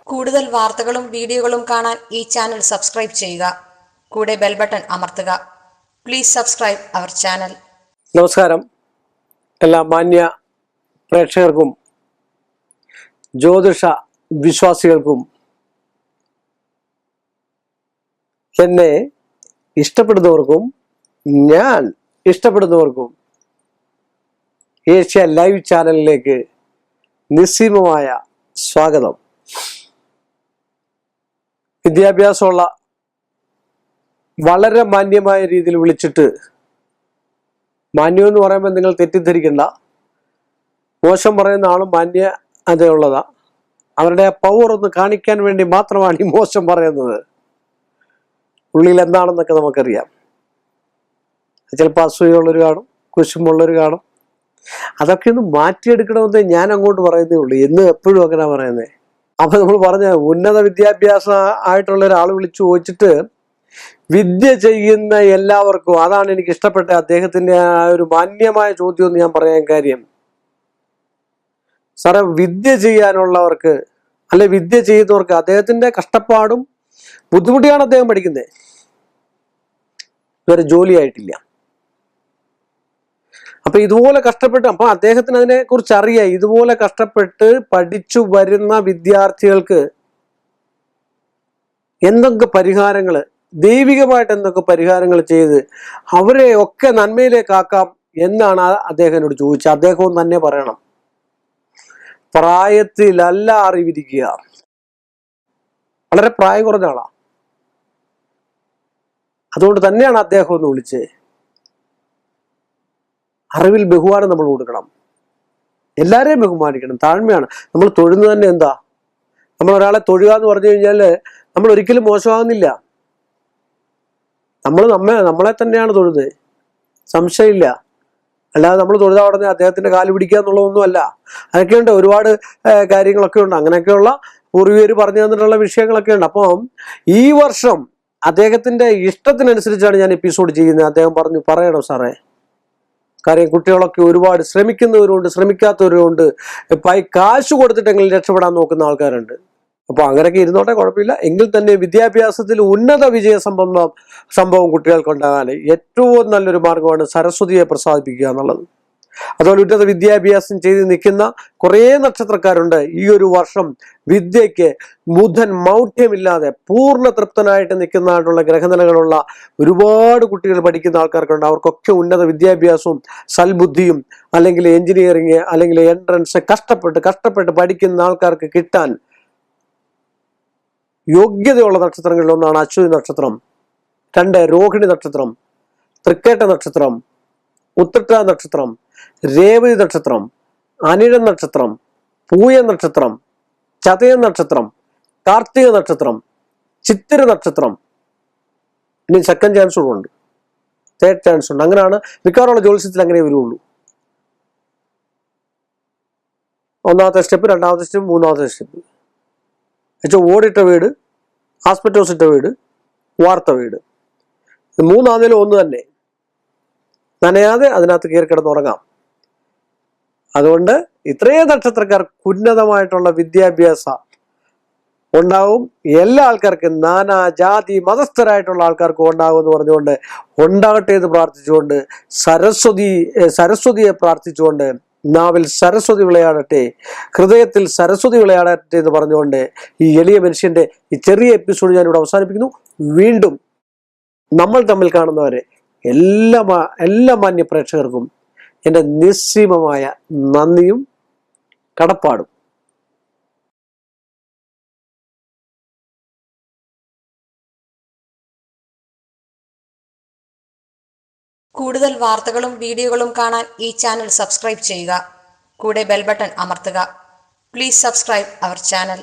കൂടുതൽ വാർത്തകളും വീഡിയോകളും കാണാൻ ഈ ചാനൽ സബ്സ്ക്രൈബ് ചെയ്യുക. കൂടെ ബെൽ ബട്ടൺ അമർത്തുക. Please subscribe our channel. നമസ്കാരം. എല്ലാ മാന്യ പ്രേക്ഷകർക്കും ജ്യോതിഷ വിശ്വാസികൾക്കും എന്നെ ഇഷ്ടപ്പെടുന്നവർക്കും ഞാൻ ഇഷ്ടപ്പെടുന്നവർക്കും ഏഷ്യ ലൈവ് ചാനലിലേക്ക് നിസ്സീമമായ സ്വാഗതം. വിദ്യാഭ്യാസമുള്ള വളരെ മാന്യമായ രീതിയിൽ വിളിച്ചിട്ട്, മാന്യം എന്ന് പറയുമ്പോൾ നിങ്ങൾ തെറ്റിദ്ധരിക്കണ്ട, മോശം പറയുന്ന ആളും മാന്യതയുള്ളതാ. അവരുടെ പവർ ഒന്ന് കാണിക്കാൻ വേണ്ടി മാത്രമാണ് ഈ മോശം പറയുന്നത്. ഉള്ളിൽ എന്താണെന്നൊക്കെ നമുക്കറിയാം. ചിലപ്പോൾ അസൂയുള്ളവർ കാണും, കുശുമുള്ളവർ കാണും. അതൊക്കെ ഒന്ന് മാറ്റിയെടുക്കണമെന്ന് ഞാൻ അങ്ങോട്ട് പറയുന്നേ ഉള്ളൂ. എന്നും എപ്പോഴും അങ്ങനെ പറയുന്നത്. അപ്പൊ നമ്മൾ പറഞ്ഞ ഉന്നത വിദ്യാഭ്യാസം ആയിട്ടുള്ള ഒരാൾ വിളിച്ചു ചോദിച്ചിട്ട് വിദ്യ ചെയ്യുന്ന എല്ലാവർക്കും, അതാണ് എനിക്ക് ഇഷ്ടപ്പെട്ട അദ്ദേഹത്തിന്റെ ആ ഒരു മാന്യമായ ചോദ്യം എന്ന് ഞാൻ പറയാൻ കാര്യം. സാറേ, വിദ്യ ചെയ്യാനുള്ളവർക്ക് അല്ലെ വിദ്യ ചെയ്യുന്നവർക്ക് അദ്ദേഹത്തിന്റെ കഷ്ടപ്പാടും ബുദ്ധിമുട്ടിയാണ് അദ്ദേഹം പഠിക്കുന്നത്. ഇതുവരെ ജോലിയായിട്ടില്ല. അപ്പൊ ഇതുപോലെ കഷ്ടപ്പെട്ട്, അപ്പൊ അദ്ദേഹത്തിന് അതിനെ കുറിച്ച് അറിയാം. ഇതുപോലെ കഷ്ടപ്പെട്ട് പഠിച്ചു വരുന്ന വിദ്യാർത്ഥികൾക്ക് എന്തൊക്കെ പരിഹാരങ്ങൾ, ദൈവികമായിട്ട് എന്തൊക്കെ പരിഹാരങ്ങൾ ചെയ്ത് അവരെ ഒക്കെ നന്മയിലേക്കാക്കാം എന്നാണ് അദ്ദേഹം എന്നോട് ചോദിച്ചത്. അദ്ദേഹവും തന്നെ പറയണം, പ്രായത്തിലല്ല അറിവിരിക്കുക. വളരെ പ്രായം കുറഞ്ഞ ആളാ. അതുകൊണ്ട് തന്നെയാണ് അദ്ദേഹം ഒന്ന് വിളിച്ചത്. അറിവിൽ ബഹുമാനം നമ്മൾ കൊടുക്കണം, എല്ലാവരെയും ബഹുമാനിക്കണം. താഴ്മയാണ്. നമ്മൾ തൊഴുന്നത് തന്നെ എന്താ? നമ്മൾ ഒരാളെ തൊഴുക എന്ന് പറഞ്ഞു കഴിഞ്ഞാൽ നമ്മൾ ഒരിക്കലും മോശമാകുന്നില്ല. നമ്മളെ തന്നെയാണ് തൊഴുന്നത്, സംശയമില്ല. അല്ലാതെ നമ്മൾ തൊഴുതാ ഉടനെ അദ്ദേഹത്തിന്റെ കാല് പിടിക്കുക എന്നുള്ളതൊന്നും അല്ല. അതൊക്കെയുണ്ട്, ഒരുപാട് കാര്യങ്ങളൊക്കെ ഉണ്ട്. അങ്ങനെയൊക്കെയുള്ള പൂർവികർ പറഞ്ഞു തന്നിട്ടുള്ള വിഷയങ്ങളൊക്കെ ഉണ്ട്. അപ്പം ഈ വർഷം അദ്ദേഹത്തിന്റെ ഇഷ്ടത്തിനനുസരിച്ചാണ് ഞാൻ എപ്പിസോഡ് ചെയ്യുന്നത്. അദ്ദേഹം പറയണം സാറേ, കാര്യം കുട്ടികളൊക്കെ ഒരുപാട് ശ്രമിക്കുന്നവരുണ്ട്, ശ്രമിക്കാത്തവരുണ്ട്, കാശ് കൊടുത്തിട്ടെങ്കിലും രക്ഷപ്പെടാൻ നോക്കുന്ന ആൾക്കാരുണ്ട്. അപ്പൊ അങ്ങനെയൊക്കെ ഇരുന്നോട്ടെ, കുഴപ്പമില്ല. എങ്കിൽ തന്നെ വിദ്യാഭ്യാസത്തിൽ ഉന്നത വിജയ സംഭവം കുട്ടികൾക്കുണ്ടാകാൻ ഏറ്റവും നല്ലൊരു മാർഗമാണ് സരസ്വതിയെ പ്രസാദിപ്പിക്കുക എന്നുള്ളത്. അതുപോലെ ഉന്നത വിദ്യാഭ്യാസം ചെയ്ത് നിൽക്കുന്ന കുറേ നക്ഷത്രക്കാരുണ്ട്. ഈ ഒരു വർഷം വിദ്യയ്ക്ക് ബുധൻ മൗഢ്യമില്ലാതെ പൂർണ്ണ തൃപ്തനായിട്ട് നിൽക്കുന്നതായിട്ടുള്ള ഗ്രഹനിലകളുള്ള ഒരുപാട് കുട്ടികൾ പഠിക്കുന്ന ആൾക്കാർക്കുണ്ട്. അവർക്കൊക്കെ ഉന്നത വിദ്യാഭ്യാസവും സൽബുദ്ധിയും അല്ലെങ്കിൽ എഞ്ചിനീയറിങ് അല്ലെങ്കിൽ എൻട്രൻസ് കഷ്ടപ്പെട്ട് പഠിക്കുന്ന ആൾക്കാർക്ക് കിട്ടാൻ യോഗ്യതയുള്ള നക്ഷത്രങ്ങളിൽ ഒന്നാണ് അശ്വതി നക്ഷത്രം, 2 രോഹിണി നക്ഷത്രം, തൃക്കേട്ട നക്ഷത്രം, ഉത്രട്ട നക്ഷത്രം, രേവതി നക്ഷത്രം, അനിഴം നക്ഷത്രം, പൂയ നക്ഷത്രം, ചതയ നക്ഷത്രം, കാർത്തിക നക്ഷത്രം, ചിത്തിര നക്ഷത്രം. ഇനി സെക്കൻഡ് ചാൻസ് കൂടെ ഉണ്ട്, തേർഡ് ചാൻസ് ഉണ്ട്. അങ്ങനെയാണ് മിക്കവാറുള്ള ജ്യോത്സ്യത്തിൽ അങ്ങനെ വരുള്ളൂ. ഒന്നാമത്തെ സ്റ്റെപ്പ്, രണ്ടാമത്തെ സ്റ്റെപ്പ്, മൂന്നാമത്തെ സ്റ്റെപ്പ്. ഓടിട്ട വീട്, ആസ്പെറ്റോസ് ഇട്ട വീട്, വാർത്ത വീട്, 3 ഒന്ന് തന്നെ. നനയാതെ അതിനകത്ത് കയറി കിടന്നുറങ്ങാം. അതുകൊണ്ട് ഇത്രയും നക്ഷത്രക്കാർക്ക് ഉന്നതമായിട്ടുള്ള വിദ്യാഭ്യാസം ഉണ്ടാവും. എല്ലാ ആൾക്കാർക്കും, നാനാ ജാതി മതസ്ഥരായിട്ടുള്ള ആൾക്കാർക്കും ഉണ്ടാകും എന്ന് പറഞ്ഞുകൊണ്ട്, ഉണ്ടാകട്ടെ എന്ന് പ്രാർത്ഥിച്ചുകൊണ്ട്, സരസ്വതിയെ പ്രാർത്ഥിച്ചുകൊണ്ട്, നാവിൽ സരസ്വതി വിളയാടട്ടെ, ഹൃദയത്തിൽ സരസ്വതി വിളയാടട്ടെ എന്ന് പറഞ്ഞുകൊണ്ട് ഈ എളിയ മനുഷ്യന്റെ ഈ ചെറിയ എപ്പിസോഡ് ഞാനിവിടെ അവസാനിപ്പിക്കുന്നു. വീണ്ടും നമ്മൾ തമ്മിൽ കാണുന്നവരെ എല്ലാ മാന്യ പ്രേക്ഷകർക്കും എൻ്റെ നിസ്സീമമായ നന്ദിയും കടപ്പാടും. കൂടുതൽ വാർത്തകളും വീഡിയോകളും കാണാൻ ഈ ചാനൽ സബ്സ്ക്രൈബ് ചെയ്യുക. കൂടെ ബെൽ ബട്ടൺ അമർത്തുക. Please subscribe our channel.